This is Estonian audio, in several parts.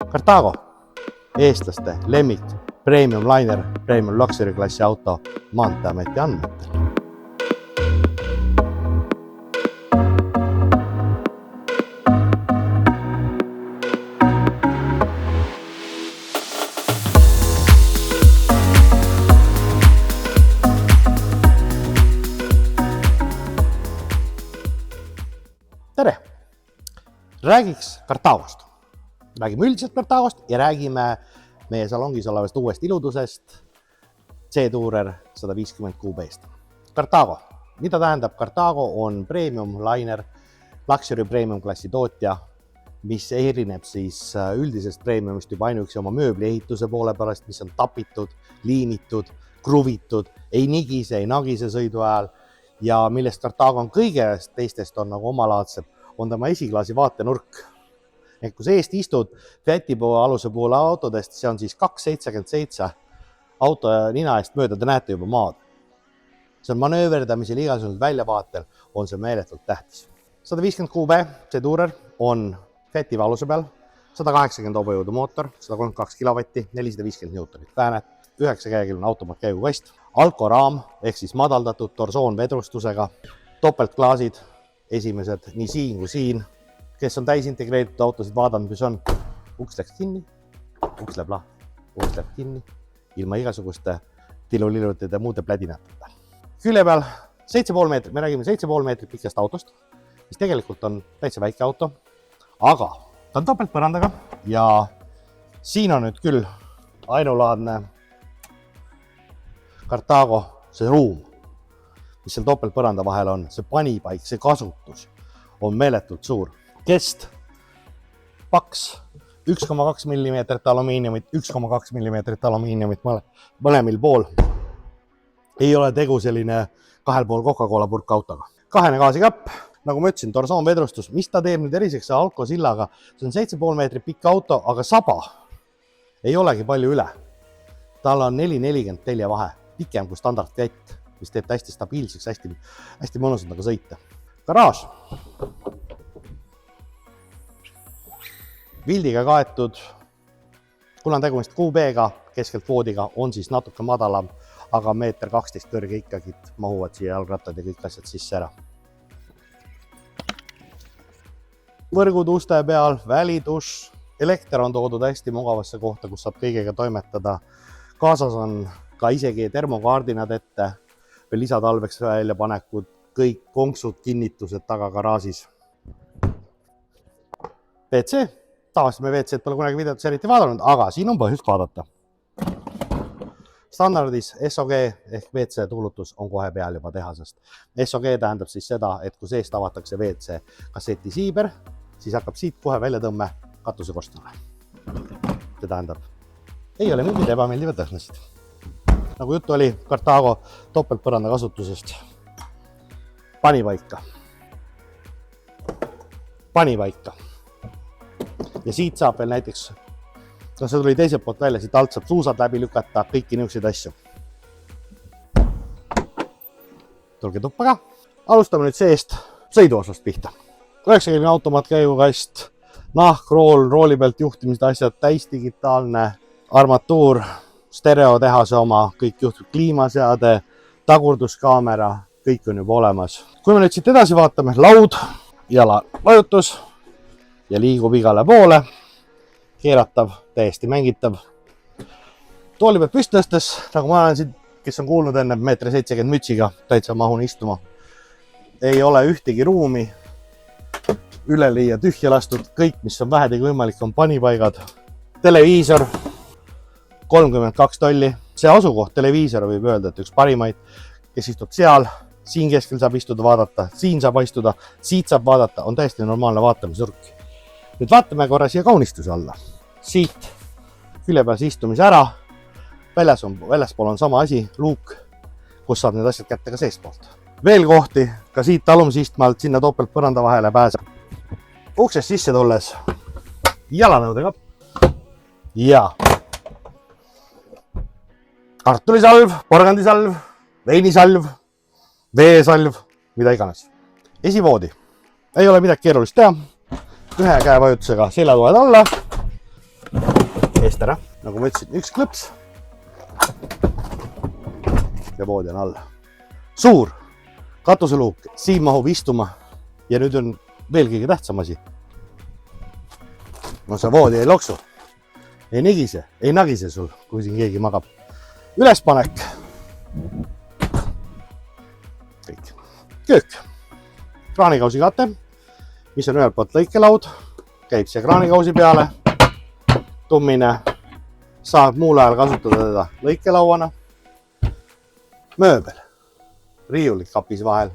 Carthago, eestlaste lemmik, premium liner, premium luxury klassi auto Maanteeameti andmetel. Tere! Räägiks Carthagost. Räägime üldiselt Carthagost ja räägime meie salongis olevast uuest iludusest C-Tourer 150 QB-st. Carthago. Mida tähendab? Carthago on premium liner, luxury premium klassi tootja, mis erineb siis üldisest premiumist juba ainuüksi oma mööbliehituse poole pärast, mis on tapitud, liimitud, kruvitud, ei nigise, ei nagise sõidu ajal. Ja millest Carthago on kõigest teistest on nagu omalaadseb, on tema esiklaasi vaatenurk. Et kui sa eest istud Fiati aluse poole autodest, see on siis 277 auto nina eest mööda, te näete juba maad. See on manööverdamisel igasugusel väljavaatel, on see meeletult tähtis. 150 QB C-Tourer on Fiati aluse peal, 180 hobujõudu mootor, 132 kilovatti, 450 newtonit väänet, 9-käekiline automaatkäigukast, alkoraam ehk siis madaldatud torsoonvedrustusega, topeltklaasid, esimesed nii siin kui siin, kes on täisintegreeritud autosid vaadanud, mis on, uks läks kinni, uks läheb lahti, uks läheb kinni, ilma igasuguste tilulilutide ja muude plädinateta. Külje peal 7,5 meetrit, me räägime 7,5 meetrit pikast autost, mis tegelikult on täitsa väike auto, aga ta on topeltpõrandaga ja siin on nüüd küll ainulaadne Carthago, see ruum, mis seal topeltpõranda vahel on, see panipaik, see kasutus on meeletult suur. Kest, paks, 1,2 mm alumiiniumit, 1,2 mm alumiiniumit mõlemil pool. Ei ole tegu selline 2,5 Coca-Cola purk autoga. Kahene gaasikapp, nagu ma ütlesin, torsoonvedrustus, mis ta teeb nüüd eriseks Alko sillaga, see on 7,5 meetrit pikk auto, aga saba ei olegi palju üle. Tal on 4,40 telje vahe, pikem kui standard Fiat, mis teeb hästi stabiilseks, hästi mõnusad nagu sõita. Garaaž. Vildiga kaetud, kuna on tegumist QB-ga, keskelt voodiga, on siis natuke madalam, aga 1,12 m kõrge ikkagi mahuvad siia jalgrattad ja kõik asjad sisse ära. Võrgud uste peal, väliduš, elekter on toodud hästi mugavasse kohta, kus saab kõigega toimetada. Kaasas on ka isegi termokaardinad ette või lisatalveks väljapanekud, kõik konksud, kinnitused taga garaažis. WC, tavaliselt me WC-d pole kunagi videotes eriti vaadanud, aga siin on põhjust vaadata. Standardis SOG ehk WC tuulutus on kohe peal juba tehasest. SOG tähendab siis seda, et kui seest avatakse WC kasseti siiber, siis hakkab siit kohe väljatõmme katusekorstale. See tähendab, ei ole mingid ebameeldivad õhnasid. Nagu juttu oli Carthago topeltpõranda kasutusest. Panipaika. Ja siit saab veel näiteks, see tuli teiselt poolt välja, siit alt saab suusad läbi lükata, kõiki niisuguseid asju. Tulge tuppa ka. Alustame nüüd seest sõiduosast pihta. 9-käeline automaatkäigukast, nahkrool, rooli pealt juhtimised asjad, täisdigitaalne armatuur, stereotehase oma, kõik juhtub kliimaseade, tagurduskaamera, kõik on juba olemas. Kui me nüüd siit edasi vaatame, laud, jala vajutus ja liigub igale poole, keeratav, täiesti mängitav. Tooli peab püsti tõstes, nagu ma olen siin, kes on kuulnud enne 1,70 m mütsiga, täitsa mahun istuma. Ei ole ühtegi ruumi, üleliia tühja lastud, kõik, mis on vähedegi võimalik, on panipaigad. Televiisor, 32 tolli. See asukoht, televiisor võib öelda, et üks parimaid, kes istub seal, siin keskel saab istuda, vaadata, siin saab istuda, siit saab vaadata, on täiesti normaalne vaatamisurk. Nüüd vaatame korra siia kaunistuse alla. Siit külje peal istumise ära, väljaspool on sama asi, luuk, kus saab need asjad kätte ka seestpoolt. Veel kohti, ka siit talumise istmalt sinna topeltpõranda vahele pääseb. Uksest sisse tulles, jalanõudekapp ja kartulisalv, porgandisalv, veinisalv, veesalv, mida iganes. Esivoodi. Ei ole midagi keerulist teha. Ühe käevajutusega seljatoed alla. teist ära. Nagu ma ütlesin, üks klõps. Ja voodi on all. Suur katuseluuk, siin mahub istuma. Ja nüüd on veel kõige tähtsam asi. No see voodi ei loksu. Ei nigise, ei nagise sul, kui siin keegi magab. Ülespanek. Kõik. Köök. Kraanikausi kate, mis on ühelt poolt lõikelaud. Käib siia kraanikausi peale. Tummine. Saab muul ajal kasutada teda lõikelauana. Mööbel. Riiulid kapis vahel.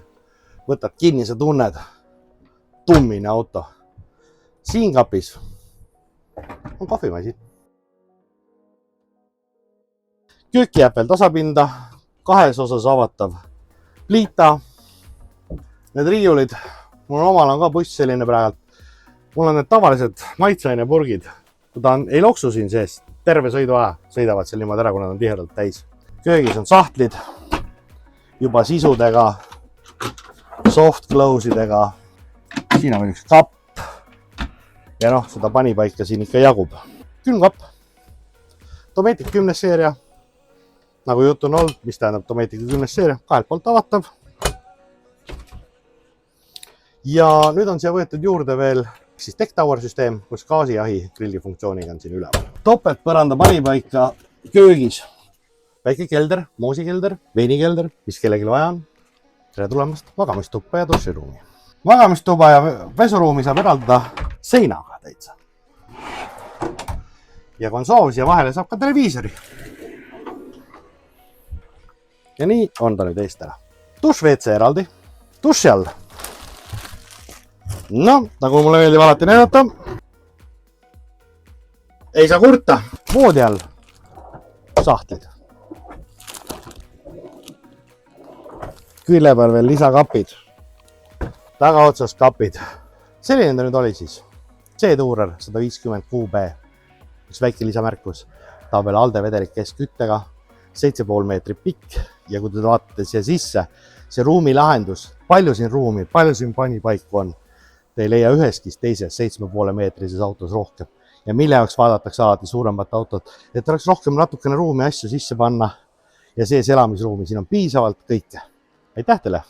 Võtad kinni, sa tunned. Tummine auto. Siin kapis on kohvimasin. Köök jääb veel tasapinda. Kahes osas avatav pliita. Need riiulid. Mul omal on ka buss selline praegu. Mul on need tavalised maitseainepurgid. Kui ta ei loksu siin sees, terve sõiduaja sõidavad seal niimoodi ära, kui nad on tihedalt täis. Köögis on sahtlid. Juba sisudega. Soft close'idega. Siin on üks kapp. Ja noh, seda panipaika siin ikka jagub. Külmkapp. Dometic 10 seeria. Nagu juttu on olnud, mis tähendab Dometic 10 seeria. Kahelt poolt avatav. Ja nüüd on siia võetud juurde veel siis Tech Tower süsteem, kus gaasijahi grilli funktsiooniga on siin üleval. Topelt põranda panipaika köögis. Väike kelder, moosikelder, veinikelder, mis kellelgi vaja on. Tere tulemast magamistuppa ja duširuumi. Magamistuba ja pesuruumi saab eraldada seinaga täitsa. Ja kui on soov, siia vahele saab ka televiisori. Ja nii on ta nüüd eest ära. Duš WC eraldi. Duši all. No, nagu mulle meeldib alati näidata. Ei saa kurta. Voodi all. Sahtlid. Külje peal veel lisakapid. Tagaotsas kapid. Selline ta nüüd oli siis. C-Tourer 150 QB. Üks väike lisamärkus. Ta on veel Alde vedelik keskküttega. 7,5 meetrit pikk. Ja kui te vaatate siia sisse, see ruumi lahendus, palju siin ruumi, palju siin panipaiku on. Te ei leia üheski teises 7,5 meetrises autos rohkem. Ja mille jaoks vaadatakse alati suuremat autot, et oleks rohkem natukene ruumi asju sisse panna ja sees elamisruumi. Siin on piisavalt kõike. Aitäh teile!